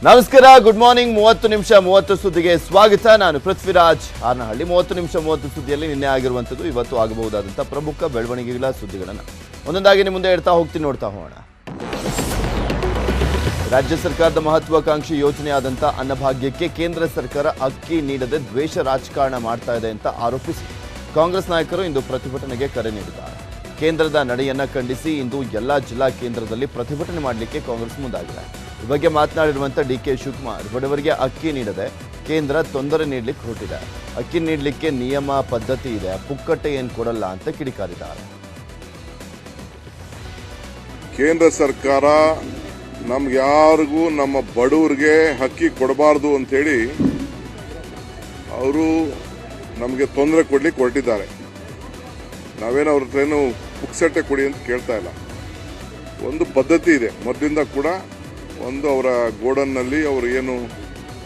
ನಮಸ್ಕಾರ, good morning. 30 ನಿಮಿಷ 30 ಸುದ್ದಿಗೆ ಸ್ವಾಗತ. ನಾನು ಪೃಥ್ವಿರಾಜ್ ಹಾರನಹಳ್ಳಿ. 30 ನಿಮಿಷ 30 ಸುದ್ದಿಯಲ್ಲಿ ನಿನ್ನೆ ಆಗಿರುವಂಥದ್ದು, ಇವತ್ತು ಆಗಬಹುದಾದಂಥ ಪ್ರಮುಖ ಬೆಳವಣಿಗೆಗಳ ಸುದ್ದಿಗಳನ್ನು ಒಂದೊಂದಾಗಿ ನಿಮ್ಮ ಮುಂದೆ ಇಡ್ತಾ ಹೋಗ್ತೀನಿ, ನೋಡ್ತಾ ಹೋಗೋಣ. ರಾಜ್ಯ ಸರ್ಕಾರದ ಮಹತ್ವಾಕಾಂಕ್ಷಿ ಯೋಜನೆಯಾದಂಥ ಅನ್ನಭಾಗ್ಯಕ್ಕೆ ಕೇಂದ್ರ ಸರ್ಕಾರ ಅಕ್ಕಿ ನೀಡದೆ ದ್ವೇಷ ರಾಜಕಾರಣ ಮಾಡ್ತಾ ಇದೆ ಅಂತ ಆರೋಪಿಸಿ ಕಾಂಗ್ರೆಸ್ ನಾಯಕರು ಇಂದು ಪ್ರತಿಭಟನೆಗೆ ಕರೆ ನೀಡಿದ್ದಾರೆ. ಕೇಂದ್ರದ ನಡೆಯನ್ನ ಖಂಡಿಸಿ ಇಂದು ಎಲ್ಲ ಜಿಲ್ಲಾ ಕೇಂದ್ರದಲ್ಲಿ ಪ್ರತಿಭಟನೆ ಮಾಡಲಿಕ್ಕೆ ಕಾಂಗ್ರೆಸ್ ಮುಂದಾಗಿದೆ. ಈ ಬಗ್ಗೆ ಮಾತನಾಡಿರುವಂಥ ಡಿ.ಕೆ. ಶಿವಕುಮಾರ್, ಬಡವರಿಗೆ ಅಕ್ಕಿ ನೀಡದೆ ಕೇಂದ್ರ ತೊಂದರೆ ನೀಡಲಿಕ್ಕೆ ಹೊರಟಿದೆ. ಅಕ್ಕಿ ನೀಡಲಿಕ್ಕೆ ನಿಯಮ ಪದ್ಧತಿ ಇದೆ, ಪುಕ್ಕಟ್ಟೆ ಏನು ಕೊಡಲ್ಲ ಅಂತ ಕಿಡಿಕಾರಿದ್ದಾರೆ. ಕೇಂದ್ರ ಸರ್ಕಾರ ನಮ್ಗೆ ಯಾರಿಗೂ ನಮ್ಮ ಬಡವರಿಗೆ ಅಕ್ಕಿ ಕೊಡಬಾರ್ದು ಅಂತೇಳಿ ಅವರು ನಮಗೆ ತೊಂದರೆ ಕೊಡ್ಲಿಕ್ಕೆ ಹೊರಟಿದ್ದಾರೆ. ನಾವೇನು ಅವ್ರ ಹತ್ರ ಪುಕ್ಸಟ್ಟೆ ಕೊಡಿ ಅಂತ ಕೇಳ್ತಾ ಇಲ್ಲ. ಒಂದು ಪದ್ಧತಿ ಇದೆ, ಮೊದಲಿಂದ ಕೂಡ ಒಂದು ಅವರ ಗೋಡನ್ನಲ್ಲಿ ಅವರು ಏನು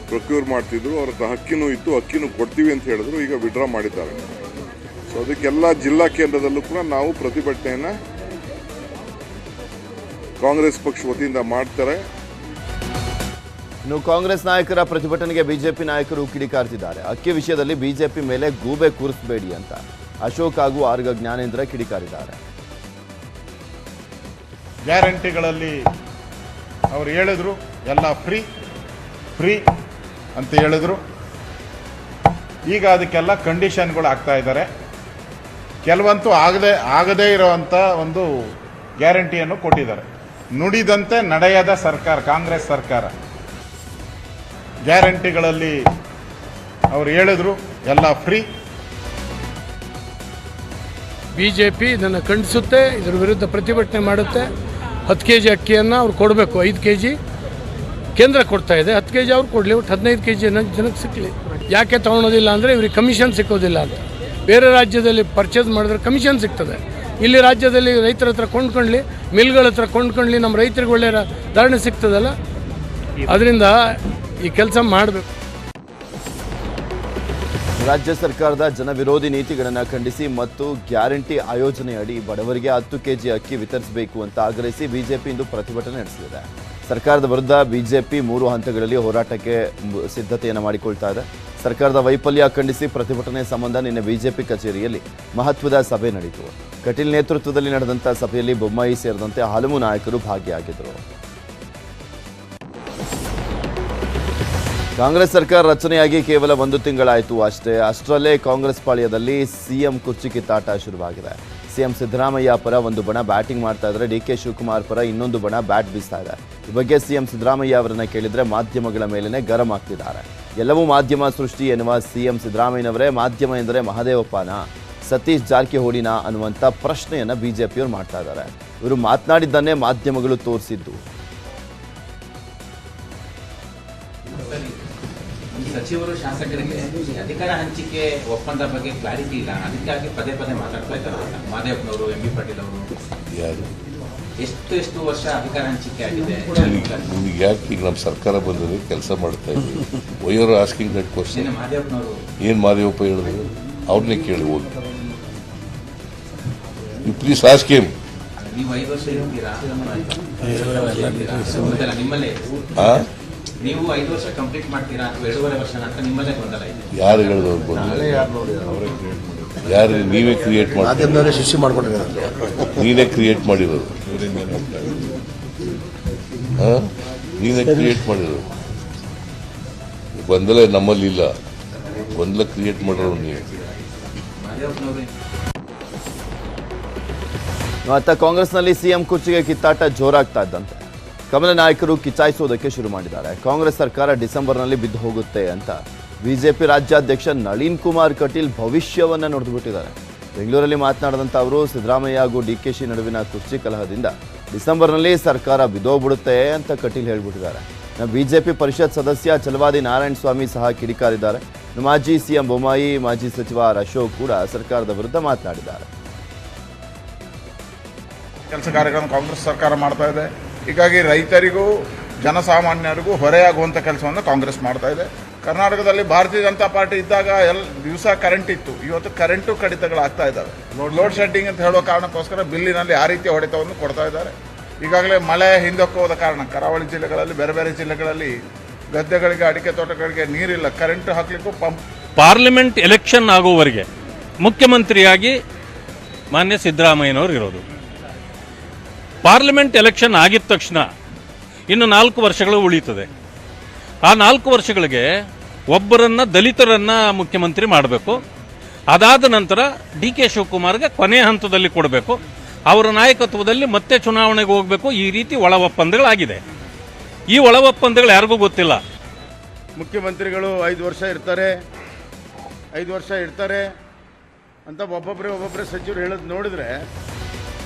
ಪ್ರೊಕ್ಯೂರ್ ಮಾಡ್ತಿದ್ರು, ಅವ್ರ ಹತ್ರ ಅಕ್ಕಿನೂ ಇತ್ತು, ಅಕ್ಕಿನೂ ಕೊಡ್ತೀವಿ ಅಂತ ಹೇಳಿದ್ರು. ಈಗ ವಿಡ್ರಾ ಮಾಡಿದ್ದಾರೆ. ಸೊ ಅದಕ್ಕೆಲ್ಲ ಜಿಲ್ಲಾ ಕೇಂದ್ರದಲ್ಲೂ ಕೂಡ ನಾವು ಪ್ರತಿಭಟನೆಯನ್ನು ಕಾಂಗ್ರೆಸ್ ಪಕ್ಷ ವತಿಯಿಂದ ಮಾಡ್ತಾರೆ. ಇನ್ನು ಕಾಂಗ್ರೆಸ್ ನಾಯಕರ ಪ್ರತಿಭಟನೆಗೆ ಬಿಜೆಪಿ ನಾಯಕರು ಕಿಡಿಕಾರ್ತಿದ್ದಾರೆ. ಅಕ್ಕಿ ವಿಷಯದಲ್ಲಿ ಬಿಜೆಪಿ ಮೇಲೆ ಗೂಬೆ ಕೂರಿಸಬೇಡಿ ಅಂತ ಅಶೋಕ್ ಹಾಗೂ ಆರ್ಗ ಜ್ಞಾನೇಂದ್ರ ಕಿಡಿಕಾರಿದ್ದಾರೆ. ಗ್ಯಾರಂಟಿಗಳಲ್ಲಿ ಅವರು ಹೇಳಿದ್ರು ಎಲ್ಲ ಫ್ರೀ ಫ್ರೀ ಅಂತ ಹೇಳಿದ್ರು. ಈಗ ಅದಕ್ಕೆಲ್ಲ ಕಂಡೀಷನ್ಗಳು ಆಗ್ತಾ ಇದ್ದಾರೆ. ಕೆಲವಂತೂ ಆಗದೇ ಇರೋವಂಥ ಒಂದು ಗ್ಯಾರಂಟಿಯನ್ನು ಕೊಟ್ಟಿದ್ದಾರೆ. ನುಡಿದಂತೆ ನಡೆಯದ ಸರ್ಕಾರ ಕಾಂಗ್ರೆಸ್ ಸರ್ಕಾರ. ಗ್ಯಾರಂಟಿಗಳಲ್ಲಿ ಅವರು ಹೇಳಿದ್ರು ಎಲ್ಲ ಫ್ರೀ. ಬಿಜೆಪಿ ಇದನ್ನು ಖಂಡಿಸುತ್ತೆ, ಇದರ ವಿರುದ್ಧ ಪ್ರತಿಭಟನೆ ಮಾಡುತ್ತೆ. 10 kg ಅಕ್ಕಿಯನ್ನು ಅವ್ರು ಕೊಡಬೇಕು, 5 kg ಕೇಂದ್ರ ಕೊಡ್ತಾ ಇದೆ, 10 kg ಅವ್ರು ಕೊಡಲಿ, ಒಟ್ಟು 15 kg ಜನಕ್ಕೆ ಸಿಕ್ಕಲಿ. ಯಾಕೆ ತೊಗೊಳೋದಿಲ್ಲ ಅಂದರೆ ಇವ್ರಿಗೆ ಕಮಿಷನ್ ಸಿಕ್ಕೋದಿಲ್ಲ ಅಂತ. ಬೇರೆ ರಾಜ್ಯದಲ್ಲಿ ಪರ್ಚೇಸ್ ಮಾಡಿದ್ರೆ ಕಮಿಷನ್ ಸಿಗ್ತದೆ. ಇಲ್ಲಿ ರಾಜ್ಯದಲ್ಲಿ ರೈತರ ಹತ್ರ ಕೊಂಡ್ಕೊಳ್ಳಿ, ಮಿಲ್ಗಳ ಹತ್ರ ಕೊಂಡ್ಕೊಳ್ಳಿ, ನಮ್ಮ ರೈತರಿಗೆ ಒಳ್ಳೆಯ ಧಾರಣೆ ಸಿಗ್ತದಲ್ಲ. ಅದರಿಂದ ಈ ಕೆಲಸ ಮಾಡಬೇಕು. ರಾಜ್ಯ ಸರ್ಕಾರದ ಜನವಿರೋಧಿ ನೀತಿಗಳನ್ನು ಖಂಡಿಸಿ ಮತ್ತು ಗ್ಯಾರಂಟಿ ಆಯೋಜನೆಯಡಿ ಬಡವರಿಗೆ 10 kg ಅಕ್ಕಿ ವಿತರಿಸಬೇಕು ಅಂತ ಆಗ್ರಹಿಸಿ ಬಿಜೆಪಿ ಇಂದು ಪ್ರತಿಭಟನೆ ನಡೆಸಲಿದೆ. ಸರ್ಕಾರದ ವಿರುದ್ಧ ಬಿಜೆಪಿ 3 ಹಂತಗಳಲ್ಲಿ ಹೋರಾಟಕ್ಕೆ ಸಿದ್ಧತೆಯನ್ನು ಮಾಡಿಕೊಳ್ತಾ ಇದೆ. ಸರ್ಕಾರದ ವೈಫಲ್ಯ ಖಂಡಿಸಿ ಪ್ರತಿಭಟನೆ ಸಂಬಂಧ ನಿನ್ನೆ ಬಿಜೆಪಿ ಕಚೇರಿಯಲ್ಲಿ ಮಹತ್ವದ ಸಭೆ ನಡೆಯಿತು. ಕಟೀಲ್ ನೇತೃತ್ವದಲ್ಲಿ ನಡೆದಂಥ ಸಭೆಯಲ್ಲಿ ಬೊಮ್ಮಾಯಿ ಸೇರಿದಂತೆ ಹಲವು ನಾಯಕರು ಭಾಗಿಯಾಗಿದ್ದರು. ಕಾಂಗ್ರೆಸ್ ಸರ್ಕಾರ ರಚನೆಯಾಗಿ ಕೇವಲ 1 ತಿಂಗಳಾಯಿತು ಅಷ್ಟೇ. ಅಷ್ಟರಲ್ಲೇ ಕಾಂಗ್ರೆಸ್ ಪಾಳ್ಯದಲ್ಲಿ ಸಿಎಂ ಕುರ್ಚಿ ಕಿತ್ತಾಟ ಶುರುವಾಗಿದೆ. ಸಿಎಂ ಸಿದ್ದರಾಮಯ್ಯ ಪರ ಒಂದು ಬಣ ಬ್ಯಾಟಿಂಗ್ ಮಾಡ್ತಾ ಇದ್ದಾರೆ, ಡಿ.ಕೆ. ಶಿವಕುಮಾರ್ ಪರ ಇನ್ನೊಂದು ಬಣ ಬ್ಯಾಟ್ ಬೀಸ್ತಾ ಇದೆ. ಈ ಬಗ್ಗೆ ಸಿಎಂ ಸಿದ್ದರಾಮಯ್ಯ ಅವರನ್ನ ಕೇಳಿದ್ರೆ ಮಾಧ್ಯಮಗಳ ಮೇಲೇನೆ ಗರಂ ಆಗ್ತಿದ್ದಾರೆ. ಎಲ್ಲವೂ ಮಾಧ್ಯಮ ಸೃಷ್ಟಿ ಎನ್ನುವ ಸಿಎಂ ಸಿದ್ದರಾಮಯ್ಯನವರೇ ಮಾಧ್ಯಮ ಎಂದರೆ ಮಹದೇವಪ್ಪನ, ಸತೀಶ್ ಜಾರಕಿಹೊಳಿನ ಅನ್ನುವಂಥ ಪ್ರಶ್ನೆಯನ್ನ ಬಿಜೆಪಿಯವರು ಮಾಡ್ತಾ ಇದ್ದಾರೆ. ಇವರು ಮಾತನಾಡಿದ್ದನ್ನೇ ಮಾಧ್ಯಮಗಳು ತೋರಿಸಿದ್ದು. ಸಚಿವರು ಶಾಸಕರಿಗೆ ಅಧಿಕಾರ ಹಂಚಿಕೆ ಒಪ್ಪಂದ ಬಗ್ಗೆ ಕ್ಲಾರಿಟಿ ಇಲ್ಲ, ಅದಕ್ಕಾಗಿ ಪದೇ ಪದೇ ಮಾತಾಡ್ತಾ ಇದ್ದಾರೆ. ಮಾದೇವಪ್ಪನವರು, ಎಂ.ಬಿ. ಪಾಟೀಲ್ ಅವರು ಎಷ್ಟು ವರ್ಷ ಅಧಿಕಾರ ಹಂಚಿಕೆ ಆಗಿದೆ? ನಿಮ್ಗೆ ಯಾಕೆ ಈಗ ನಮ್ಮ ಸರ್ಕಾರ ಬಂದರೆ ಕೆಲಸ ಮಾಡ್ತಾ ಇದ್ದೀವಿ. Why are asking that question. ಮಾದೇವಪ್ಪನವರು ಏನು ಮಾದೇವಪ್ಪ ಹೇಳಿದ್ರು ಅವ್ರನ್ನೇ ಕೇಳಿ ಹೋಗಿ. You please ask him. ನೀವು 5 ವರ್ಷ ಇರ್ತೀರಾ ನಿಮ್ಮಲ್ಲೇ? ನೀವು 5 ವರ್ಷ ಕಂಪ್ಲೀಟ್ ಮಾಡ್ತೀರಾ ಅಥವಾ 2.5 ವರ್ಷ ಅಂತ ನಿಮ್ಮಲ್ಲೇ ಗೊಂದಲ ಇದೆ. ಯಾರು ಹೇಳಿದವ್ರು ಬಂದಿಲ್ಲ, ಯಾರು ನೀವೇ ಕ್ರಿಯೇಟ್ ಮಾಡಿ ಶಿಷ್ಯ ಮಾಡ್ಕೊಂಡಿದ್ದಾರೆ. ನೀನೇ ಕ್ರಿಯೇಟ್ ಮಾಡಿರೋದು, ನೀನೇ ಕ್ರಿಯೇಟ್ ಮಾಡಿರೋದು. ಗೊಂದಲ ನಮ್ಮಲ್ಲಿ ಇಲ್ಲ, ಗೊಂದಲ ಕ್ರಿಯೇಟ್ ಮಾಡಿರೋರು ನೀವು. ಮತ್ತ ಕಾಂಗ್ರೆಸ್ನಲ್ಲಿ ಸಿಎಂ ಕುರ್ಚಿಗೆ ಕಿತ್ತಾಟ ಜೋರಾಗ್ತಾ ಇದ್ದಂತೆ ಕಮಲ ನಾಯಕರು ಕಿಚಾಯಿಸೋದಕ್ಕೆ ಶುರು ಮಾಡಿದ್ದಾರೆ. ಕಾಂಗ್ರೆಸ್ ಸರ್ಕಾರ ಡಿಸೆಂಬರ್ನಲ್ಲಿ ಬಿದ್ದು ಹೋಗುತ್ತೆ ಅಂತ ಬಿಜೆಪಿ ರಾಜ್ಯಾಧ್ಯಕ್ಷ ನಳಿನ್ ಕುಮಾರ್ ಕಟೀಲ್ ಭವಿಷ್ಯವನ್ನ ನುಡಿದುಬಿಟ್ಟಿದ್ದಾರೆ. ಬೆಂಗಳೂರಲ್ಲಿ ಮಾತನಾಡಿದಂಥ ಅವರು ಸಿದ್ದರಾಮಯ್ಯ ಹಾಗೂ ಡಿ.ಕೆ.ಶಿ ನಡುವಿನ ಕುರ್ಚಿ ಕಲಹದಿಂದ ಡಿಸೆಂಬರ್ನಲ್ಲಿ ಸರ್ಕಾರ ಬಿದ್ದೋಗ್ಬಿಡುತ್ತೆ ಅಂತ ಕಟೀಲ್ ಹೇಳ್ಬಿಟ್ಟಿದ್ದಾರೆ. ಬಿಜೆಪಿ ಪರಿಷತ್ ಸದಸ್ಯ ಛಲವಾದಿ ನಾರಾಯಣ ಸ್ವಾಮಿ ಸಹ ಕಿಡಿಕಾರಿದ್ದಾರೆ. ಮಾಜಿ ಸಿಎಂ ಬೊಮ್ಮಾಯಿ, ಮಾಜಿ ಸಚಿವ ಅಶೋಕ್ ಕೂಡ ಸರ್ಕಾರದ ವಿರುದ್ಧ ಮಾತನಾಡಿದ್ದಾರೆ. ಕೆಲಸ ಕಾರ್ಯಗಳನ್ನು ಕಾಂಗ್ರೆಸ್ ಸರ್ಕಾರ ಮಾಡ್ತಾ ಇದೆ. ಹೀಗಾಗಿ ರೈತರಿಗೂ ಜನಸಾಮಾನ್ಯರಿಗೂ ಹೊರೆಯಾಗುವಂಥ ಕೆಲಸವನ್ನು ಕಾಂಗ್ರೆಸ್ ಮಾಡ್ತಾ ಇದೆ. ಕರ್ನಾಟಕದಲ್ಲಿ ಭಾರತೀಯ ಜನತಾ ಪಾರ್ಟಿ ಇದ್ದಾಗ ದಿವಸ ಕರೆಂಟ್ ಇತ್ತು, ಇವತ್ತು ಕರೆಂಟು ಕಡಿತಗಳಾಗ್ತಾ ಇದ್ದಾವೆ. ಲೋಡ್ ಶೆಡ್ಡಿಂಗ್ ಅಂತ ಹೇಳೋ ಕಾರಣಕ್ಕೋಸ್ಕರ ಬಿಲ್ಲಿನಲ್ಲಿ ಆ ರೀತಿಯ ಹೊಡೆತವನ್ನು ಕೊಡ್ತಾ ಇದ್ದಾರೆ. ಈಗಾಗಲೇ ಮಳೆ ಹಿಂದಕ್ಕೆ ಹೋದ ಕಾರಣ ಕರಾವಳಿ ಜಿಲ್ಲೆಗಳಲ್ಲಿ, ಬೇರೆ ಬೇರೆ ಜಿಲ್ಲೆಗಳಲ್ಲಿ ಗದ್ದೆಗಳಿಗೆ, ಅಡಿಕೆ ತೋಟಗಳಿಗೆ ನೀರಿಲ್ಲ, ಕರೆಂಟ್ ಹಾಕಲಿಕ್ಕೂ ಪಂಪ್. ಪಾರ್ಲಿಮೆಂಟ್ ಎಲೆಕ್ಷನ್ ಆಗುವವರೆಗೆ ಮುಖ್ಯಮಂತ್ರಿಯಾಗಿ ಮಾನ್ಯ ಸಿದ್ದರಾಮಯ್ಯನವರು ಇರೋದು. ಪಾರ್ಲಿಮೆಂಟ್ ಎಲೆಕ್ಷನ್ ಆಗಿದ ತಕ್ಷಣ ಇನ್ನು 4 ವರ್ಷಗಳು ಉಳೀತದೆ. ಆ 4 ವರ್ಷಗಳಿಗೆ ಒಬ್ಬರನ್ನ ದಲಿತರನ್ನ ಮುಖ್ಯಮಂತ್ರಿ ಮಾಡಬೇಕು. ಅದಾದ ನಂತರ ಡಿ.ಕೆ. ಶಿವಕುಮಾರ್ಗೆ ಕೊನೆಯ ಹಂತದಲ್ಲಿ ಕೊಡಬೇಕು. ಅವರ ನಾಯಕತ್ವದಲ್ಲಿ ಮತ್ತೆ ಚುನಾವಣೆಗೆ ಹೋಗಬೇಕು. ಈ ರೀತಿ ಒಳ ಒಪ್ಪಂದಗಳಾಗಿದೆ. ಈ ಒಳ ಒಪ್ಪಂದಗಳು ಯಾರಿಗೂ ಗೊತ್ತಿಲ್ಲ. ಮುಖ್ಯಮಂತ್ರಿಗಳು 5 ವರ್ಷ ಇರ್ತಾರೆ ಅಂತ ಒಬ್ಬೊಬ್ಬರೇ ಸಚಿವರು ಹೇಳೋದು ನೋಡಿದ್ರೆ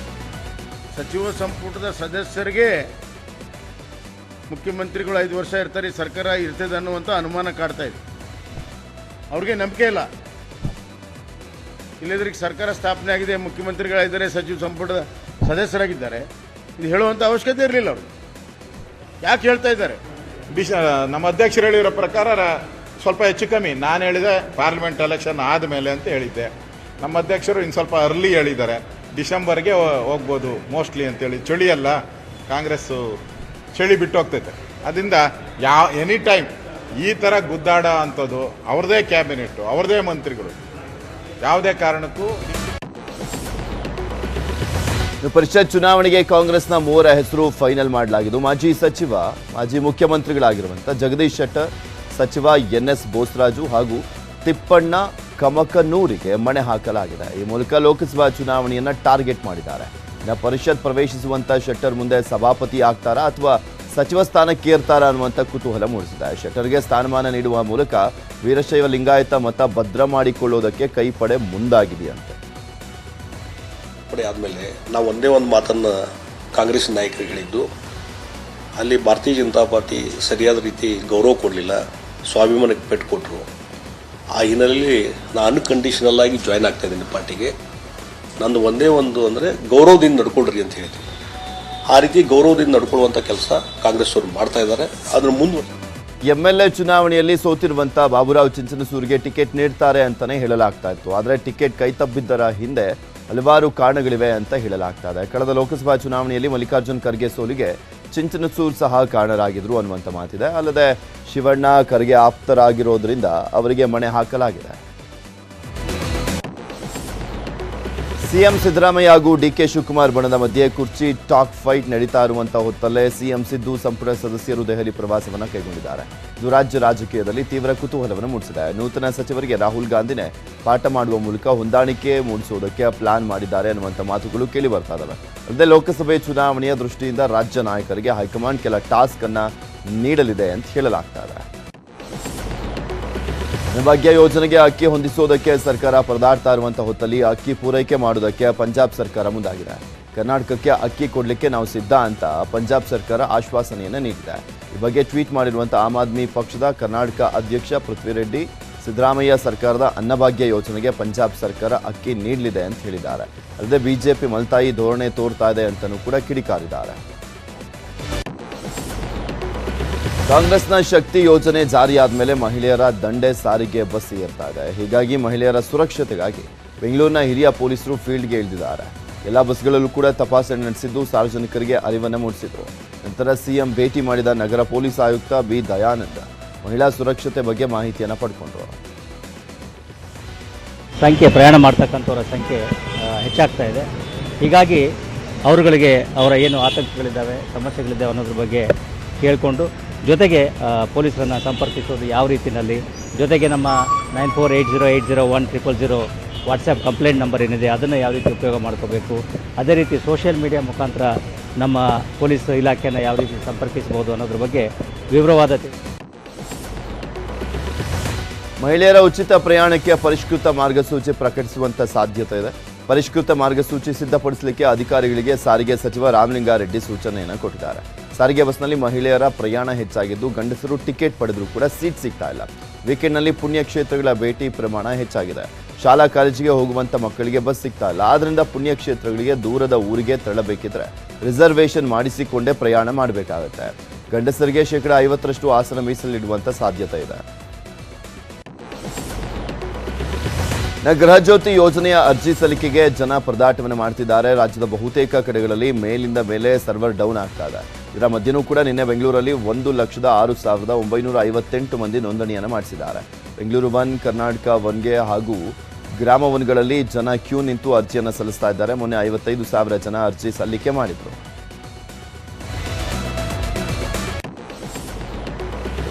ಸಚಿವ ಸಂಪುಟದ ಸದಸ್ಯರಿಗೆ ಮುಖ್ಯಮಂತ್ರಿಗಳು 5 ವರ್ಷ ಇರ್ತಾರೆ, ಈ ಸರ್ಕಾರ ಇರ್ತದೆ ಅನ್ನುವಂಥ ಅನುಮಾನ ಕಾಡ್ತಾ ಇದೆ. ಅವ್ರಿಗೆ ನಂಬಿಕೆ ಇಲ್ಲ. ಇಲ್ಲದ್ರಿಗೆ ಸರ್ಕಾರ ಸ್ಥಾಪನೆ ಆಗಿದೆ, ಮುಖ್ಯಮಂತ್ರಿಗಳಿದ್ದಾರೆ, ಸಚಿವ ಸಂಪುಟದ ಸದಸ್ಯರಾಗಿದ್ದಾರೆ, ಇದು ಹೇಳುವಂಥ ಅವಶ್ಯಕತೆ ಇರಲಿಲ್ಲ. ಅವರು ಯಾಕೆ ಹೇಳ್ತಾ ಇದ್ದಾರೆ? ನಮ್ಮ ಅಧ್ಯಕ್ಷರು ಹೇಳಿರೋ ಪ್ರಕಾರ ಸ್ವಲ್ಪ ಹೆಚ್ಚು ಕಮ್ಮಿ ನಾನು ಹೇಳಿದೆ ಪಾರ್ಲಿಮೆಂಟ್ ಎಲೆಕ್ಷನ್ ಆದಮೇಲೆ ಅಂತ ಹೇಳಿದ್ದೆ. ನಮ್ಮ ಅಧ್ಯಕ್ಷರು ಇನ್ನು ಸ್ವಲ್ಪ ಅರ್ಲಿ ಹೇಳಿದ್ದಾರೆ, ಡಿಸೆಂಬರ್ಗೆ ಹೋಗ್ಬೋದು ಮೋಸ್ಟ್ಲಿ ಅಂತೇಳಿ. ಚಳಿಯಲ್ಲ, ಕಾಂಗ್ರೆಸ್ಸು ಚಳಿ ಬಿಟ್ಟು ಹೋಗ್ತೈತೆ. ಅದರಿಂದ ಎನಿ ಟೈಮ್ ಈ ಥರ ಗುದ್ದಾಡ ಅಂಥದ್ದು ಅವ್ರದ್ದೇ ಕ್ಯಾಬಿನೆಟ್ಟು, ಅವ್ರದ್ದೇ ಮಂತ್ರಿಗಳು, ಯಾವುದೇ ಕಾರಣಕ್ಕೂ. ಪರಿಷತ್ ಚುನಾವಣೆಗೆ ಕಾಂಗ್ರೆಸ್ನ 3 ಹೆಸರು ಫೈನಲ್ ಮಾಡಲಾಗಿದ್ದು ಮಾಜಿ ಸಚಿವ, ಮಾಜಿ ಮುಖ್ಯಮಂತ್ರಿಗಳಾಗಿರುವಂಥ ಜಗದೀಶ್ ಶೆಟ್ಟರ್, ಸಚಿವ ಎನ್.ಎಸ್. ಬೋಸರಾಜು ಹಾಗೂ ತಿಪ್ಪಣ್ಣ ಕಮಕನೂರಿಗೆ ಮಣೆ ಹಾಕಲಾಗಿದೆ. ಈ ಮೂಲಕ ಲೋಕಸಭಾ ಚುನಾವಣೆಯನ್ನ ಟಾರ್ಗೆಟ್ ಮಾಡಿದ್ದಾರೆ. ಇನ್ನು ಪರಿಷತ್ ಪ್ರವೇಶಿಸುವಂತ ಶೆಟ್ಟರ್ ಮುಂದೆ ಸಭಾಪತಿ ಆಗ್ತಾರಾ ಅಥವಾ ಸಚಿವ ಸ್ಥಾನಕ್ಕೆ ಏರ್ತಾರಾ ಅನ್ನುವಂಥ ಕುತೂಹಲ ಮೂಡಿಸಿದೆ. ಶೆಟ್ಟರ್ಗೆ ಸ್ಥಾನಮಾನ ನೀಡುವ ಮೂಲಕ ವೀರಶೈವ ಲಿಂಗಾಯತ ಮತ ಭದ್ರ ಮಾಡಿಕೊಳ್ಳುವುದಕ್ಕೆ ಕೈಪಡೆ ಮುಂದಾಗಿದೆಯಂತೆ. ಆದಮೇಲೆ ನಾವು ಒಂದೇ ಒಂದು ಮಾತನ್ನು ಕಾಂಗ್ರೆಸ್ ನಾಯಕರಿಗೆ ಹೇಳಿದ್ದು, ಅಲ್ಲಿ ಭಾರತೀಯ ಜನತಾ ಪಾರ್ಟಿ ಸರಿಯಾದ ರೀತಿ ಗೌರವ ಕೊಡಲಿಲ್ಲ, ಸ್ವಾಭಿಮಾನಕ್ಕೆ ಪೆಟ್ಟು ಕೊಟ್ಟರು. ಆ ಹಿನ್ನೆಲೆಯಲ್ಲಿ ನಾನು ಅನ್ಕಂಡೀಷನಲ್ ಆಗಿ ಜಾಯ್ನ್ ಆಗ್ತಾ ಇದ್ದೀನಿ ಪಾರ್ಟಿಗೆ. ನಂದು ಒಂದೇ ಒಂದು ಅಂದರೆ ಗೌರವದಿಂದ ನಡ್ಕೊಳ್ರಿ ಅಂತ ಹೇಳ್ತೀನಿ. ಆ ರೀತಿ ಗೌರವದಿಂದ ನಡ್ಕೊಳ್ಳುವಂಥ ಕೆಲಸ ಕಾಂಗ್ರೆಸ್ ಅವರು ಮಾಡ್ತಾ ಇದ್ದಾರೆ. ಅದನ್ನು ಮುಂದುವರೆಸಿ ಎಂಎಲ್ಎ ಚುನಾವಣೆಯಲ್ಲಿ ಸೋತಿರುವಂಥ ಬಾಬುರಾವ್ ಚಿಂಚನಸೂರಿಗೆ ಟಿಕೆಟ್ ನೀಡ್ತಾರೆ ಅಂತಲೇ ಹೇಳಲಾಗ್ತಾ ಇತ್ತು. ಆದರೆ ಟಿಕೆಟ್ ಕೈತಪ್ಪಿದ್ದರ ಹಿಂದೆ ಹಲವಾರು ಕಾರಣಗಳಿವೆ ಅಂತ ಹೇಳಲಾಗ್ತಾ ಇದೆ. ಕಳೆದ ಲೋಕಸಭಾ ಚುನಾವಣೆಯಲ್ಲಿ ಮಲ್ಲಿಕಾರ್ಜುನ್ ಖರ್ಗೆ ಸೋಲಿಗೆ ಚಿಂಚನಸೂರ್ ಸಹ ಕಾರಣರಾಗಿದ್ರು ಅನ್ನುವಂಥ ಮಾತಿದೆ. ಅಲ್ಲದೆ ಶಿವಣ್ಣ ಖರ್ಗೆ ಆಪ್ತರಾಗಿರೋದ್ರಿಂದ ಅವರಿಗೆ ಮಣೆ ಹಾಕಲಾಗಿದೆ. ಸಿಎಂ ಸಿದ್ದರಾಮಯ್ಯ ಹಾಗೂ ಡಿ.ಕೆ. ಶಿವಕುಮಾರ್ ಬಣದ ಮಧ್ಯೆ ಕುರ್ಚಿ ಟಾಕ್ ಫೈಟ್ ನಡೀತಾ ಇರುವಂತಹ ಹೊತ್ತಲ್ಲೇ ಸಿಎಂ ಸಿದ್ದು ಸಂಪುಟ ಸದಸ್ಯರು ದೆಹಲಿ ಪ್ರವಾಸವನ್ನು ಕೈಗೊಂಡಿದ್ದಾರೆ. ಇದು ರಾಜ್ಯ ರಾಜಕೀಯದಲ್ಲಿ ತೀವ್ರ ಕುತೂಹಲವನ್ನು ಮೂಡಿಸಿದೆ. ನೂತನ ಸಚಿವರಿಗೆ ರಾಹುಲ್ ಗಾಂಧಿನೇ ಪಾಠ ಮಾಡುವ ಮೂಲಕ ಹೊಂದಾಣಿಕೆ ಮೂಡಿಸುವುದಕ್ಕೆ ಪ್ಲಾನ್ ಮಾಡಿದ್ದಾರೆ ಅನ್ನುವಂಥ ಮಾತುಗಳು ಕೇಳಿ ಬರ್ತಾ ಇದ್ದಾವೆ. ಅಲ್ಲದೆ ಲೋಕಸಭೆ ಚುನಾವಣೆಯ ದೃಷ್ಟಿಯಿಂದ ರಾಜ್ಯ ನಾಯಕರಿಗೆ ಹೈಕಮಾಂಡ್ ಕೆಲ ಟಾಸ್ಕ್ ಅನ್ನ ನೀಡಲಿದೆ ಅಂತ ಹೇಳಲಾಗ್ತಾ ಇದೆ. ಭಾಗ್ಯ ಯೋಜನೆಗೆ ಅಕ್ಕಿ ಹೊಂದಿಸುವುದಕ್ಕೆ ಸರ್ಕಾರ ಪರದಾಡ್ತಾ ಇರುವಂತಹ ಹೊತ್ತಲ್ಲಿ ಅಕ್ಕಿ ಪೂರೈಕೆ ಮಾಡುವುದಕ್ಕೆ ಪಂಜಾಬ್ ಸರ್ಕಾರ ಮುಂದಾಗಿದೆ. ಕರ್ನಾಟಕಕ್ಕೆ ಅಕ್ಕಿ ಕೊಡಲಿಕ್ಕೆ ನಾವು ಸಿದ್ಧ ಅಂತ ಪಂಜಾಬ್ ಸರ್ಕಾರ ಆಶ್ವಾಸನೆಯನ್ನು ನೀಡಿದೆ. ಈ ಬಗ್ಗೆ ಟ್ವೀಟ್ ಮಾಡಿರುವಂಥ ಆಮ್ ಆದ್ಮಿ ಪಕ್ಷದ ಕರ್ನಾಟಕ ಅಧ್ಯಕ್ಷ ಪೃಥ್ವಿ ರೆಡ್ಡಿ, ಸಿದ್ದರಾಮಯ್ಯ ಸರ್ಕಾರದ ಅನ್ನಭಾಗ್ಯ ಯೋಜನೆಗೆ ಪಂಜಾಬ್ ಸರ್ಕಾರ ಅಕ್ಕಿ ನೀಡಲಿದೆ ಅಂತ ಹೇಳಿದ್ದಾರೆ. ಅಲ್ಲದೆ ಬಿಜೆಪಿ ಮಲ್ತಾಯಿ ಧೋರಣೆ ತೋರ್ತಾ ಇದೆ ಅಂತಲೂ ಕೂಡ ಕಿಡಿಕಾರಿದ್ದಾರೆ. ಕಾಂಗ್ರೆಸ್ನ ಶಕ್ತಿ ಯೋಜನೆ ಜಾರಿಯಾದ ಮೇಲೆ ಮಹಿಳೆಯರ ದಂಡೆ ಸಾರಿಗೆ ಬಸ್ ಏರ್ತಾ ಇದೆ. ಹೀಗಾಗಿ ಮಹಿಳೆಯರ ಸುರಕ್ಷತೆಗಾಗಿ ಬೆಂಗಳೂರಿನ ಹಿರಿಯ ಪೊಲೀಸರು ಫೀಲ್ಡ್ಗೆ ಇಳಿದಿದ್ದಾರೆ. ಎಲ್ಲ ಬಸ್ಗಳಲ್ಲೂ ಕೂಡ ತಪಾಸಣೆ ನಡೆಸಿದ್ದು ಸಾರ್ವಜನಿಕರಿಗೆ ಅರಿವನ್ನು ಮೂಡಿಸಿದರು. ನಂತರ ಸಿಎಂ ಭೇಟಿ ಮಾಡಿದ ನಗರ ಪೊಲೀಸ್ ಆಯುಕ್ತ ಬಿ ದಯಾನಂದ ಮಹಿಳಾ ಸುರಕ್ಷತೆ ಬಗ್ಗೆ ಮಾಹಿತಿಯನ್ನು ಪಡ್ಕೊಂಡ್ರು. ಪ್ರಯಾಣ ಮಾಡ್ತಕ್ಕಂಥವರ ಸಂಖ್ಯೆ ಹೆಚ್ಚಾಗ್ತಾ ಇದೆ. ಹೀಗಾಗಿ ಅವರುಗಳಿಗೆ ಅವರ ಏನು ಆತಂಕಗಳಿದ್ದಾವೆ, ಸಮಸ್ಯೆಗಳಿದ್ದಾವೆ ಅನ್ನೋದ್ರ ಬಗ್ಗೆ ಕೇಳಿಕೊಂಡು ಜೊತೆಗೆ ಪೊಲೀಸರನ್ನು ಸಂಪರ್ಕಿಸೋದು ಯಾವ ರೀತಿಯಲ್ಲಿ, ಜೊತೆಗೆ ನಮ್ಮ 9480801000 ವಾಟ್ಸಪ್ ಕಂಪ್ಲೇಂಟ್ ನಂಬರ್ ಏನಿದೆ ಅದನ್ನು ಯಾವ ರೀತಿ ಉಪಯೋಗ ಮಾಡ್ಕೋಬೇಕು, ಅದೇ ರೀತಿ ಸೋಷಿಯಲ್ ಮೀಡಿಯಾ ಮುಖಾಂತರ ನಮ್ಮ ಪೊಲೀಸ್ ಇಲಾಖೆಯನ್ನು ಯಾವ ರೀತಿ ಸಂಪರ್ಕಿಸಬಹುದು ಅನ್ನೋದ್ರ ಬಗ್ಗೆ ವಿವರವಾದ ಮಹಿಳೆಯರ ಉಚಿತ ಪ್ರಯಾಣಕ್ಕೆ ಪರಿಷ್ಕೃತ ಮಾರ್ಗಸೂಚಿ ಪ್ರಕಟಿಸುವಂತ ಸಾಧ್ಯತೆ ಇದೆ. ಪರಿಷ್ಕೃತ ಮಾರ್ಗಸೂಚಿ ಸಿದ್ಧಪಡಿಸಲಿಕ್ಕೆ ಅಧಿಕಾರಿಗಳಿಗೆ ಸಾರಿಗೆ ಸಚಿವ ರಾಮಲಿಂಗಾರೆಡ್ಡಿ ಸೂಚನೆಯನ್ನು ಕೊಟ್ಟಿದ್ದಾರೆ. ಸಾರಿಗೆ ಬಸ್ನಲ್ಲಿ ಮಹಿಳೆಯರ ಪ್ರಯಾಣ ಹೆಚ್ಚಾಗಿದ್ದು ಗಂಡಸರು ಟಿಕೆಟ್ ಪಡೆದರೂ ಕೂಡ ಸೀಟ್ ಸಿಗ್ತಾ ಇಲ್ಲ. ವೀಕೆಂಡ್ನಲ್ಲಿ ಪುಣ್ಯಕ್ಷೇತ್ರಗಳ ಭೇಟಿ ಪ್ರಮಾಣ ಹೆಚ್ಚಾಗಿದೆ. ಶಾಲಾ ಕಾಲೇಜಿಗೆ ಹೋಗುವಂಥ ಮಕ್ಕಳಿಗೆ ಬಸ್ ಸಿಗ್ತಾ ಇಲ್ಲ. ಆದ್ದರಿಂದ ಪುಣ್ಯಕ್ಷೇತ್ರಗಳಿಗೆ ದೂರದ ಊರಿಗೆ ತೆರಳಬೇಕಿದ್ರೆ ರಿಸರ್ವೇಷನ್ ಮಾಡಿಸಿಕೊಂಡೇ ಪ್ರಯಾಣ ಮಾಡಬೇಕಾಗುತ್ತೆ. ಗಂಡಸರಿಗೆ ಶೇಕಡ 50% ಆಸನ ಮೀಸಲಿಡುವಂಥ ಸಾಧ್ಯತೆ ಇದೆ. ಗೃಹಜ್ಯೋತಿ ಯೋಜನೆಯ ಅರ್ಜಿ ಸಲ್ಲಿಕೆಗೆ ಜನ ಪರದಾಟವನ್ನು ಮಾಡ್ತಿದ್ದಾರೆ. ರಾಜ್ಯದ ಬಹುತೇಕ ಕಡೆಗಳಲ್ಲಿ ಮೇಲಿಂದ ಮೇಲೆ ಸರ್ವರ್ ಡೌನ್ ಆಗ್ತಾ ಇದೆ. ಇದರ ಮಧ್ಯೆನೂ ಕೂಡ ನಿನ್ನೆ ಬೆಂಗಳೂರಲ್ಲಿ 1,06,958 ಮಂದಿ ನೋಂದಣಿಯನ್ನು ಮಾಡಿಸಿದ್ದಾರೆ. ಬೆಂಗಳೂರು 1, ಕರ್ನಾಟಕ 1ಗೆ ಹಾಗೂ ಗ್ರಾಮ 1ಗಳಲ್ಲಿ ಜನ ಕ್ಯೂ ನಿಂತು ಅರ್ಜಿಯನ್ನು ಸಲ್ಲಿಸ್ತಾ ಇದ್ದಾರೆ. ಮೊನ್ನೆ 55,000 ಜನ ಅರ್ಜಿ ಸಲ್ಲಿಕೆ ಮಾಡಿದ್ರು.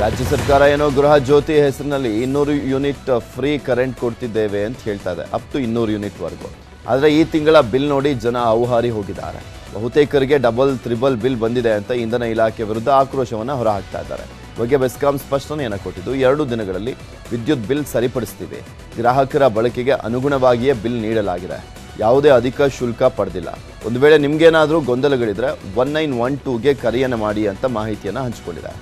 ರಾಜ್ಯ ಸರ್ಕಾರ ಏನೋ ಗೃಹ ಜ್ಯೋತಿ ಹೆಸರಿನಲ್ಲಿ 200 ಯೂನಿಟ್ ಫ್ರೀ ಕರೆಂಟ್ ಕೊಡ್ತಿದ್ದೇವೆ ಅಂತ ಹೇಳ್ತಾ ಇದೆ, ಅಪ್ ಟು 200 ಯೂನಿಟ್ವರೆಗೂ. ಆದರೆ ಈ ತಿಂಗಳ ಬಿಲ್ ನೋಡಿ ಜನ ಔಹಾರಿ ಹೋಗಿದ್ದಾರೆ. ಬಹುತೇಕರಿಗೆ ಡಬಲ್ ತ್ರಿಬಲ್ ಬಿಲ್ ಬಂದಿದೆ ಅಂತ ಇಂಧನ ಇಲಾಖೆ ವಿರುದ್ಧ ಆಕ್ರೋಶವನ್ನು ಹೊರಹಾಕ್ತಾ ಇದ್ದಾರೆ. ಬಗ್ಗೆ ಬೆಸ್ಕಾಂ ಸ್ಪಷ್ಟನೆಯನ್ನು ಕೊಟ್ಟಿದ್ದು, 2 ದಿನಗಳಲ್ಲಿ ವಿದ್ಯುತ್ ಬಿಲ್ ಸರಿಪಡಿಸ್ತೀವಿ, ಗ್ರಾಹಕರ ಬಳಕೆಗೆ ಅನುಗುಣವಾಗಿಯೇ ಬಿಲ್ ನೀಡಲಾಗಿದೆ, ಯಾವುದೇ ಅಧಿಕ ಶುಲ್ಕ ಪಡೆದಿಲ್ಲ. ಒಂದು ವೇಳೆ ನಿಮ್ಗೇನಾದರೂ ಗೊಂದಲಗಳಿದ್ರೆ 1912ಗೆ ಕರೆಯನ್ನು ಮಾಡಿ ಅಂತ ಮಾಹಿತಿಯನ್ನು ಹಂಚಿಕೊಂಡಿದೆ.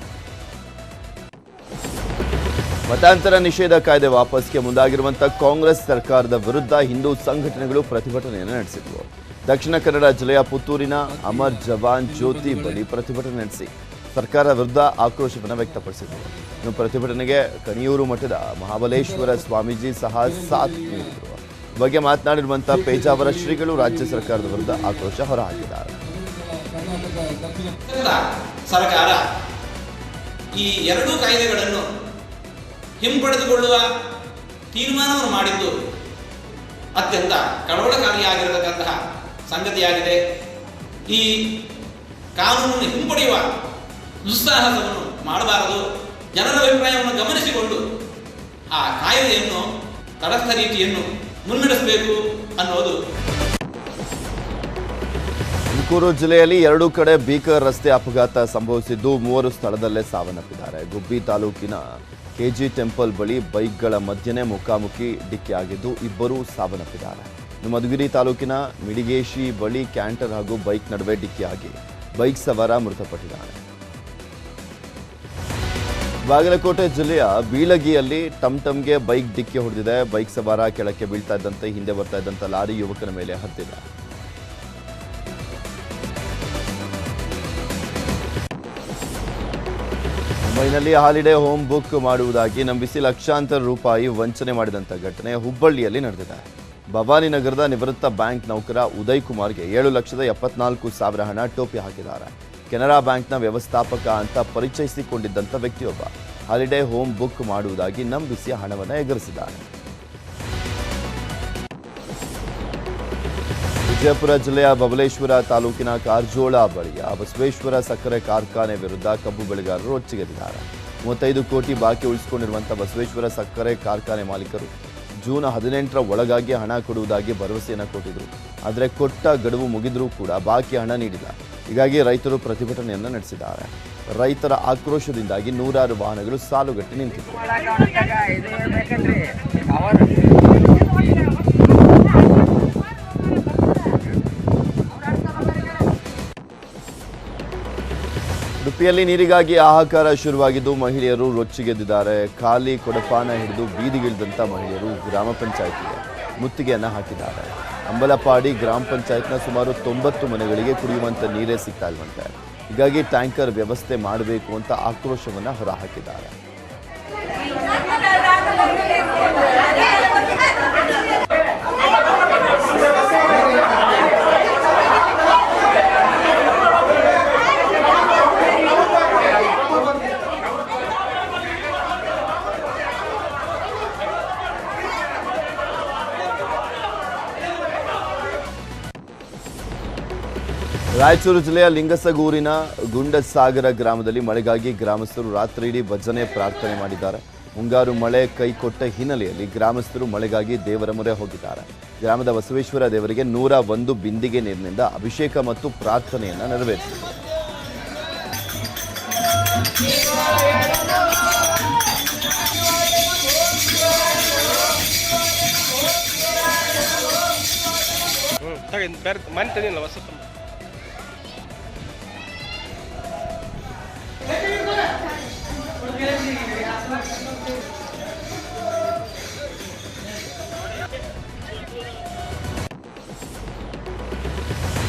ಮತಾಂತರ ನಿಷೇಧ ಕಾಯ್ದೆ ವಾಪಸ್ಗೆ ಮುಂದಾಗಿರುವಂಥ ಕಾಂಗ್ರೆಸ್ ಸರ್ಕಾರದ ವಿರುದ್ಧ ಹಿಂದೂ ಸಂಘಟನೆಗಳು ಪ್ರತಿಭಟನೆಯನ್ನು ನಡೆಸಿದ್ವು. ದಕ್ಷಿಣ ಕನ್ನಡ ಜಿಲ್ಲೆಯ ಪುತ್ತೂರಿನ ಅಮರ್ ಜವಾನ್ ಜ್ಯೋತಿ ಬಳಿ ಪ್ರತಿಭಟನೆ ನಡೆಸಿ ಸರ್ಕಾರ ವಿರುದ್ಧ ಆಕ್ರೋಶವನ್ನು ವ್ಯಕ್ತಪಡಿಸಿದರು. ಇನ್ನು ಪ್ರತಿಭಟನೆಗೆ ಕಣಿಯೂರು ಮಠದ ಮಹಾಬಲೇಶ್ವರ ಸ್ವಾಮೀಜಿ ಸಹ ಸಾಥ್ ನೀಡಿದರು. ಈ ಬಗ್ಗೆ ಮಾತನಾಡಿರುವಂಥ ಪೇಜಾವರ ಶ್ರೀಗಳು ರಾಜ್ಯ ಸರ್ಕಾರದ ವಿರುದ್ಧ ಆಕ್ರೋಶ ಹೊರಹಾಕಿದ್ದಾರೆ. ಸರ್ಕಾರ ಈ 2 ಕಾಯ್ದೆಗಳನ್ನು ಹಿಂಪಡೆದುಕೊಳ್ಳುವ ತೀರ್ಮಾನವನ್ನು ಮಾಡಿದ್ದು ಅತ್ಯಂತ ಕಳವಳಕಾರಿಯಾಗಿರತಕ್ಕಂತಹ ಸಂಗತಿಯಾಗಿದೆ. ಈ ಕಾನೂನನ್ನು ಹಿಂಪಡೆಯುವ ದುಸ್ಸಾಹಸವನ್ನು ಮಾಡಬಾರದು. ಜನರ ಅಭಿಪ್ರಾಯವನ್ನು ಗಮನಿಸಿಕೊಂಡು ಆ ಕಾಯ್ದೆಯನ್ನು ತಟಸ್ಥ ರೀತಿಯನ್ನು ಮುನ್ನಡೆಸಬೇಕು ಅನ್ನೋದು. ತುಮಕೂರು ಜಿಲ್ಲೆಯಲ್ಲಿ 2 ಕಡೆ ಭೀಕರ ರಸ್ತೆ ಅಪಘಾತ ಸಂಭವಿಸಿದ್ದು 3 ಸ್ಥಳದಲ್ಲೇ ಸಾವನ್ನಪ್ಪಿದ್ದಾರೆ. ಗುಬ್ಬಿ ತಾಲೂಕಿನ ಕೆಜಿ ಟೆಂಪಲ್ ಬಳಿ ಬೈಕ್ಗಳ ಮಧ್ಯೆ ಮುಖಾಮುಖಿ ಡಿಕ್ಕಿಯಾಗಿದ್ದು 2 ಸಾವನ್ನಪ್ಪಿದ್ದಾರೆ. ಇನ್ನು ಮಧುಗಿರಿ ತಾಲೂಕಿನ ಮಿಡಿಗೇಶಿ ಬಳಿ ಕ್ಯಾಂಟರ್ ಹಾಗೂ ಬೈಕ್ ನಡುವೆ ಡಿಕ್ಕಿಯಾಗಿ ಬೈಕ್ ಸವಾರ ಮೃತಪಟ್ಟಿದ್ದಾರೆ. ಬಾಗಲಕೋಟೆ ಜಿಲ್ಲೆಯ ಬೀಳಗಿಯಲ್ಲಿ ಟಮ್ಟಮ್ಗೆ ಬೈಕ್ ಡಿಕ್ಕಿ ಹೊಡೆದಿದೆ. ಬೈಕ್ ಸವಾರ ಕೆಳಕ್ಕೆ ಬೀಳ್ತಾ ಇದ್ದಂತೆ ಹಿಂದೆ ಬರ್ತಾ ಇದ್ದಂಥ ಲಾರಿ ಯುವಕನ ಮೇಲೆ ಹತ್ತಿದೆ. ಮುಂಬೈನಲ್ಲಿ ಹಾಲಿಡೇ ಹೋಮ್ ಬುಕ್ ಮಾಡುವುದಾಗಿ ನಂಬಿಸಿ ಲಕ್ಷಾಂತರ ರೂಪಾಯಿ ವಂಚನೆ ಮಾಡಿದಂಥ ಘಟನೆ ಹುಬ್ಬಳ್ಳಿಯಲ್ಲಿ ನಡೆದಿದೆ. ಭವಾನಿ ನಗರದ ನಿವೃತ್ತ ಬ್ಯಾಂಕ್ ನೌಕರ ಉದಯ್ ಕುಮಾರ್ಗೆ 7,74,000 ಹಣ ಟೋಪಿ ಹಾಕಿದ್ದಾರೆ. ಕೆನರಾ ಬ್ಯಾಂಕ್ನ ವ್ಯವಸ್ಥಾಪಕ ಅಂತ ಪರಿಚಯಿಸಿಕೊಂಡಿದ್ದಂಥ ವ್ಯಕ್ತಿಯೊಬ್ಬ ಹಾಲಿಡೇ ಹೋಮ್ ಬುಕ್ ಮಾಡುವುದಾಗಿ ನಂಬಿಸಿ ಹಣವನ್ನು ಎಗರಿಸಿದ್ದಾನೆ. ವಿಜಯಪುರ ಜಿಲ್ಲೆಯ ಬಬಲೇಶ್ವರ ತಾಲೂಕಿನ ಕಾರ್ಜೋಳ ಬಳಿಯ ಬಸವೇಶ್ವರ ಸಕ್ಕರೆ ಕಾರ್ಖಾನೆ ವಿರುದ್ಧ ಕಬ್ಬು ಬೆಳೆಗಾರರು ರೊಚ್ಚಿಗೆದ್ದಿದ್ದಾರೆ. 35 ಕೋಟಿ ಬಾಕಿ ಉಳಿಸಿಕೊಂಡಿರುವಂಥ ಬಸವೇಶ್ವರ ಸಕ್ಕರೆ ಕಾರ್ಖಾನೆ ಮಾಲೀಕರು ಜೂನ್ 18ರ ಒಳಗಾಗಿ ಹಣ ಕೊಡುವುದಾಗಿ ಭರವಸೆಯನ್ನು ಕೊಟ್ಟಿದ್ರು. ಆದರೆ ಕೊಟ್ಟ ಗಡುವು ಮುಗಿದರೂ ಕೂಡ ಬಾಕಿ ಹಣ ನೀಡಿಲ್ಲ. ಹೀಗಾಗಿ ರೈತರು ಪ್ರತಿಭಟನೆಯನ್ನು ನಡೆಸಿದ್ದಾರೆ. ರೈತರ ಆಕ್ರೋಶದಿಂದಾಗಿ 100 ವಾಹನಗಳು ಸಾಲುಗಟ್ಟಿ ನಿಂತಿದ್ದವು. ಉಡುಪಿಯಲ್ಲಿ ನೀರಿಗಾಗಿ ಹಾಹಾಕಾರ ಶುರುವಾಗಿದ್ದು ಮಹಿಳೆಯರು ರೊಚ್ಚಿಗೆದ್ದಿದ್ದಾರೆ. ಖಾಲಿ ಕೊಡಪಾನ ಹಿಡಿದು ಬೀದಿಗಿಳಿದಂಥ ಮಹಿಳೆಯರು ಗ್ರಾಮ ಪಂಚಾಯತಿಗೆ ಮುತ್ತಿಗೆಯನ್ನು ಹಾಕಿದ್ದಾರೆ. ಅಂಬಲಪಾಡಿ ಗ್ರಾಮ ಪಂಚಾಯತ್ನ ಸುಮಾರು 90 ಮನೆಗಳಿಗೆ ಕುಡಿಯುವಂಥ ನೀರೇ ಸಿಗ್ತಾ ಇಲ್ವಂತೆ. ಹೀಗಾಗಿ ಟ್ಯಾಂಕರ್ ವ್ಯವಸ್ಥೆ ಮಾಡಬೇಕು ಅಂತ ಆಕ್ರೋಶವನ್ನು ಹೊರಹಾಕಿದ್ದಾರೆ. ರಾಯಚೂರು ಜಿಲ್ಲೆಯ ಲಿಂಗಸಗೂರಿನ ಗುಂಡಸಾಗರ ಗ್ರಾಮದಲ್ಲಿ ಮಳೆಗಾಗಿ ಗ್ರಾಮಸ್ಥರು ರಾತ್ರಿಯಿಡೀ ಭಜನೆ ಪ್ರಾರ್ಥನೆ ಮಾಡಿದ್ದಾರೆ. ಮುಂಗಾರು ಮಳೆ ಕೈಕೊಟ್ಟ ಹಿನ್ನೆಲೆಯಲ್ಲಿ ಗ್ರಾಮಸ್ಥರು ಮಳೆಗಾಗಿ ದೇವರ ಮೊರೆ ಹೋಗಿದ್ದಾರೆ. ಗ್ರಾಮದ ಬಸವೇಶ್ವರ ದೇವರಿಗೆ 101 ಬಿಂದಿಗೆ ನೀರಿನಿಂದ ಅಭಿಷೇಕ ಮತ್ತು ಪ್ರಾರ್ಥನೆಯನ್ನು ನೆರವೇರಿಸಿದರು.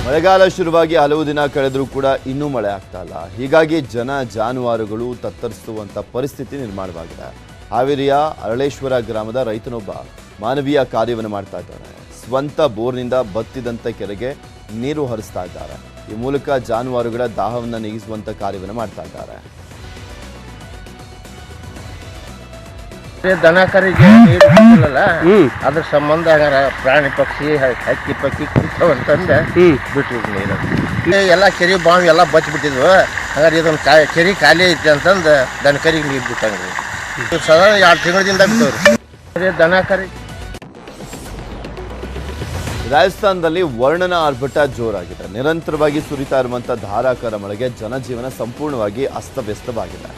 ಮಳೆಗಾಲ ಶುರುವಾಗಿ ಹಲವು ದಿನ ಕಳೆದರೂ ಕೂಡ ಇನ್ನೂ ಮಳೆ ಆಗ್ತಾ ಇಲ್ಲ. ಹೀಗಾಗಿ ಜನ ಜಾನುವಾರುಗಳು ತತ್ತರಿಸುವಂಥ ಪರಿಸ್ಥಿತಿ ನಿರ್ಮಾಣವಾಗಿದೆ. ಹಾವೇರಿಯ ಅರಳೇಶ್ವರ ಗ್ರಾಮದ ರೈತನೊಬ್ಬ ಮಾನವೀಯ ಕಾರ್ಯವನ್ನು ಮಾಡ್ತಾ ಇದ್ದಾರೆ. ಸ್ವಂತ ಬೋರ್ನಿಂದ ಬತ್ತಿದಂಥ ಕೆರೆಗೆ ನೀರು ಹರಿಸ್ತಾ ಇದ್ದಾರೆ. ಈ ಮೂಲಕ ಜಾನುವಾರುಗಳ ದಾಹವನ್ನು ನೀಗಿಸುವಂತ ಕಾರ್ಯವನ್ನು ಮಾಡ್ತಾ ಇದ್ದಾರೆ. ದನ ಕರಿಗೆ ನೀರು ಸಿಗಲ್ಲ, ಅದ್ರ ಸಂಬಂಧ ಪ್ರಾಣಿ ಪಕ್ಷಿ ಹಕ್ಕಿ ಪಕ್ಕಿ ಕುಡ್ತಾವಂತಂದ ಬಿಟ್ಟಿದ್ವಿ ನೀರು. ಎಲ್ಲ ಕೆರೆ ಬಾವಿ ಎಲ್ಲ ಬಚ್ಚಿಬಿಟ್ಟಿದ್ವು. ಹಂಗಾರೆ ಇದೊಂದು ಕೆರೆ ಖಾಲಿ ಐತಿ ಅಂತಂದು ದನ ಕರಿಗೆ ನೀರು ಬಿಟ್ಟಂಗ್ರಿ. ಸಾಧಾರಣ 2 ತಿಂಗಳಿಂದ ಬಿಟ್ಟವ್ರಿ ದನ ಕರಿ. ರಾಜಸ್ಥಾನದಲ್ಲಿ ವರ್ಣನ ಆರ್ಭಟ ಜೋರಾಗಿದೆ. ನಿರಂತರವಾಗಿ ಸುರಿತಾ ಇರುವಂತಹ ಧಾರಾಕಾರ ಮಳೆಗೆ ಜನಜೀವನ ಸಂಪೂರ್ಣವಾಗಿ ಅಸ್ತವ್ಯಸ್ತವಾಗಿದೆ.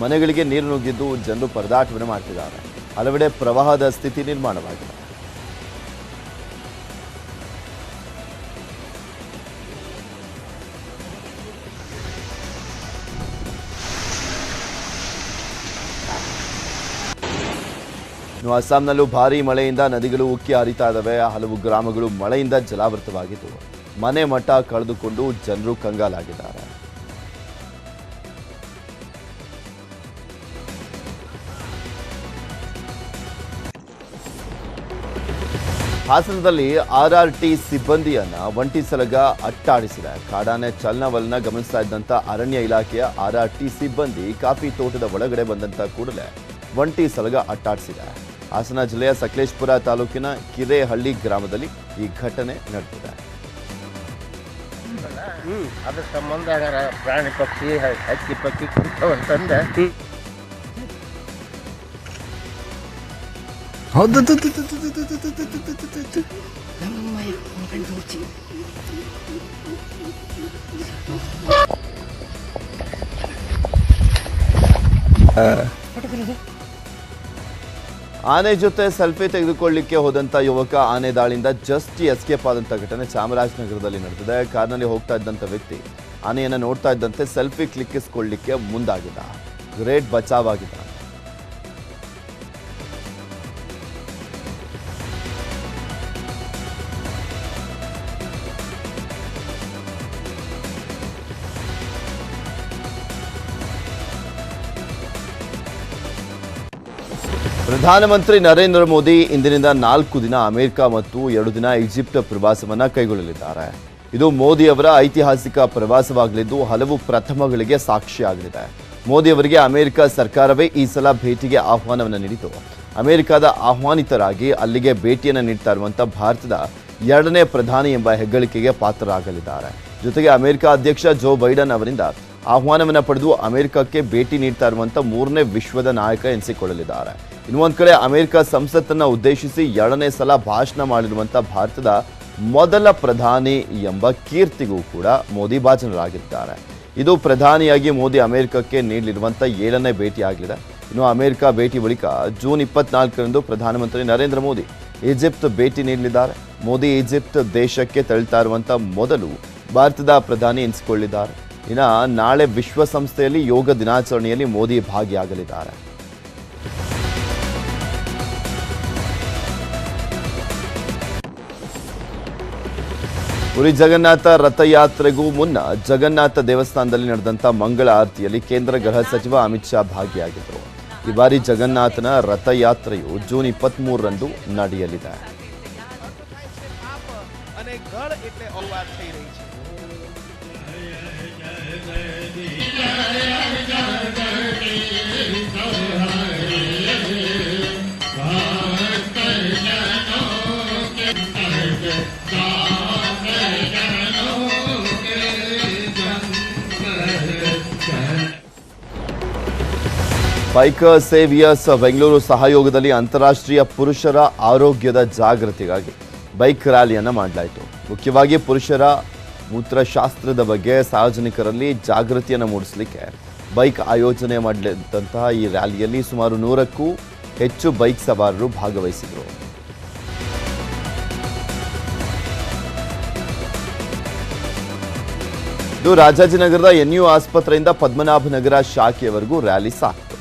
ಮನೆಗಳಿಗೆ ನೀರು ನುಗ್ಗಿದ್ದು ಜನರು ಪರದಾಟವನ್ನು ಮಾಡ್ತಿದ್ದಾರೆ. ಹಲವೆಡೆ ಪ್ರವಾಹದ ಸ್ಥಿತಿ ನಿರ್ಮಾಣವಾಗಿದೆ. ಇನ್ನು ಅಸ್ಸಾಂನಲ್ಲೂ ಭಾರೀ ಮಳೆಯಿಂದ ನದಿಗಳು ಉಕ್ಕಿ ಹರಿತಾ ಇದ್ದಾವೆ. ಹಲವು ಗ್ರಾಮಗಳು ಮಳೆಯಿಂದ ಜಲಾವೃತವಾಗಿದ್ದು ಮನೆ ಮಠ ಕಳೆದುಕೊಂಡು ಜನರು ಕಂಗಾಲಾಗಿದ್ದಾರೆ. ಹಾಸನದಲ್ಲಿ RRT ಸಿಬ್ಬಂದಿಯನ್ನ ಒಂಟಿ ಸಲಗ ಅಟ್ಟಾಡಿಸಿದೆ. ಕಾಡಾನೆ ಚಲನವಲನ ಗಮನಿಸ್ತಾ ಇದ್ದಂತ ಅರಣ್ಯ ಇಲಾಖೆಯ RRT ಸಿಬ್ಬಂದಿ ಕಾಫಿ ತೋಟದ ಒಳಗಡೆ ಬಂದಂತ ಕೂಡಲೇ ಒಂಟಿ ಸಲಗ ಅಟ್ಟಾಡಿಸಿದೆ. ಹಾಸನ ಜಿಲ್ಲೆಯ ಸಕಲೇಶಪುರ ತಾಲೂಕಿನ ಕಿರೇಹಳ್ಳಿ ಗ್ರಾಮದಲ್ಲಿ ಈ ಘಟನೆ ನಡೆದಿದೆ. ಅದ್ರ ಸಂಬಂಧ ಪ್ರಾಣಿ ಪಕ್ಷಿ ಹಕ್ಕಿ ಪಕ್ಕಿ ಕುಡ್ತಾವಂತಂದ ಆನೆ ಜೊತೆ ಸೆಲ್ಫಿ ತೆಗೆದುಕೊಳ್ಳಿಕ್ಕೆ ಹೋದಂತ ಯುವಕ ಆನೆ ದಾಳಿಯಿಂದ ಜಸ್ಟ್ ಎಸ್ಕೇಪ್ ಆದಂತ ಘಟನೆ ಚಾಮರಾಜನಗರದಲ್ಲಿ ನಡೆದಿದೆ. ಕಾರ್ನಲ್ಲಿ ಹೋಗ್ತಾ ಇದ್ದಂತ ವ್ಯಕ್ತಿ ಆನೆಯನ್ನ ನೋಡ್ತಾ ಇದ್ದಂತೆ ಸೆಲ್ಫಿ ಕ್ಲಿಕ್ಕಿಸಿಕೊಳ್ಳಿಕ್ಕೆ ಮುಂದಾಗಿದ್ದ. ಗ್ರೇಟ್ ಬಚಾವ್ ಆಗಿದ್ದ. ಪ್ರಧಾನಮಂತ್ರಿ ನರೇಂದ್ರ ಮೋದಿ ಇಂದಿನಿಂದ 4 ದಿನ ಅಮೆರಿಕ ಮತ್ತು 2 ದಿನ ಈಜಿಪ್ಟ್ ಪ್ರವಾಸವನ್ನ ಕೈಗೊಳ್ಳಲಿದ್ದಾರೆ. ಇದು ಮೋದಿ ಅವರ ಐತಿಹಾಸಿಕ ಪ್ರವಾಸವಾಗಲಿದ್ದು ಹಲವು ಪ್ರಥಮಗಳಿಗೆ ಸಾಕ್ಷಿಯಾಗಲಿದೆ. ಮೋದಿ ಅವರಿಗೆ ಅಮೆರಿಕ ಸರ್ಕಾರವೇ ಈ ಸಲ ಭೇಟಿಗೆ ಆಹ್ವಾನವನ್ನು ನೀಡಿತು. ಅಮೆರಿಕದ ಆಹ್ವಾನಿತರಾಗಿ ಅಲ್ಲಿಗೆ ಭೇಟಿಯನ್ನು ನೀಡ್ತಾ ಇರುವಂತಹ ಭಾರತದ 2ನೇ ಪ್ರಧಾನಿ ಎಂಬ ಹೆಗ್ಗಳಿಕೆಗೆ ಪಾತ್ರರಾಗಲಿದ್ದಾರೆ. ಜೊತೆಗೆ ಅಮೆರಿಕ ಅಧ್ಯಕ್ಷ ಜೋ ಬೈಡನ್ ಅವರಿಂದ ಆಹ್ವಾನವನ್ನು ಪಡೆದು ಅಮೆರಿಕಕ್ಕೆ ಭೇಟಿ ನೀಡ್ತಾ ಇರುವಂತಹ 3ನೇ ವಿಶ್ವದ ನಾಯಕ ಎನಿಸಿಕೊಳ್ಳಲಿದ್ದಾರೆ. ಇನ್ನೊಂದು ಕಡೆ ಅಮೆರಿಕ ಸಂಸತ್ತನ್ನು ಉದ್ದೇಶಿಸಿ 2ನೇ ಸಲ ಭಾಷಣ ಮಾಡಿರುವಂತಹ ಭಾರತದ ಮೊದಲ ಪ್ರಧಾನಿ ಎಂಬ ಕೀರ್ತಿಗೂ ಕೂಡ ಮೋದಿ ಭಾಜನರಾಗಿದ್ದಾರೆ. ಇದು ಪ್ರಧಾನಿಯಾಗಿ ಮೋದಿ ಅಮೆರಿಕಕ್ಕೆ ನೀಡಲಿರುವಂತಹ 7ನೇ ಭೇಟಿಯಾಗಲಿದೆ. ಇನ್ನು ಅಮೆರಿಕ ಭೇಟಿ ಬಳಿಕ ಜೂನ್ 24ರಂದು ಪ್ರಧಾನಮಂತ್ರಿ ನರೇಂದ್ರ ಮೋದಿ ಈಜಿಪ್ಟ್ ಭೇಟಿ ನೀಡಲಿದ್ದಾರೆ. ಮೋದಿ ಈಜಿಪ್ಟ್ ದೇಶಕ್ಕೆ ತೆರಳುತ್ತಾ ಇರುವಂತಹ ಮೊದಲು ಭಾರತದ ಪ್ರಧಾನಿ ಎನಿಸಿಕೊಳ್ಳಿದ್ದಾರೆ. ಇನ್ನು ನಾಳೆ ವಿಶ್ವಸಂಸ್ಥೆಯಲ್ಲಿ ಯೋಗ ದಿನಾಚರಣೆಯಲ್ಲಿ ಮೋದಿ ಭಾಗಿಯಾಗಲಿದ್ದಾರೆ. ಪುರಿ ಜಗನ್ನಾಥ ರಥಯಾತ್ರೆಗೂ ಮುನ್ನ ಜಗನ್ನಾಥ ದೇವಸ್ಥಾನದಲ್ಲಿ ನಡೆದಂಥ ಮಂಗಳ ಆರತಿಯಲ್ಲಿ ಕೇಂದ್ರ ಗೃಹ ಸಚಿವ ಅಮಿತ್ ಶಾ ಭಾಗಿಯಾಗಿದ್ದರು. ಈ ಬಾರಿ ಜಗನ್ನಾಥನ ರಥಯಾತ್ರೆಯು ಜೂನ್ 23ರಂದು ನಡೆಯಲಿದೆ. ಬೈಕರ್ ಸೇವಿಯರ್ಸ್ ಬೆಂಗಳೂರು ಸಹಯೋಗದಲ್ಲಿ ಅಂತಾರಾಷ್ಟ್ರೀಯ ಪುರುಷರ ಆರೋಗ್ಯದ ಜಾಗೃತಿಗಾಗಿ ಬೈಕ್ ರ್ಯಾಲಿಯನ್ನು ಮಾಡಲಾಯಿತು. ಮುಖ್ಯವಾಗಿ ಪುರುಷರ ಮೂತ್ರಶಾಸ್ತ್ರದ ಬಗ್ಗೆ ಸಾರ್ವಜನಿಕರಲ್ಲಿ ಜಾಗೃತಿಯನ್ನು ಮೂಡಿಸಲಿಕ್ಕೆ ಬೈಕ್ ಆಯೋಜನೆ ಮಾಡಲಿದ್ದಂತಹ ಈ ರ್ಯಾಲಿಯಲ್ಲಿ ಸುಮಾರು 100ಕ್ಕೂ ಹೆಚ್ಚು ಬೈಕ್ ಸವಾರರು ಭಾಗವಹಿಸಿದರು. ಇದು ರಾಜಾಜಿನಗರದ NU ಆಸ್ಪತ್ರೆಯಿಂದ ಪದ್ಮನಾಭನಗರ ಶಾಖೆಯವರೆಗೂ ರ್ಯಾಲಿ ಸಾಕ್ತು.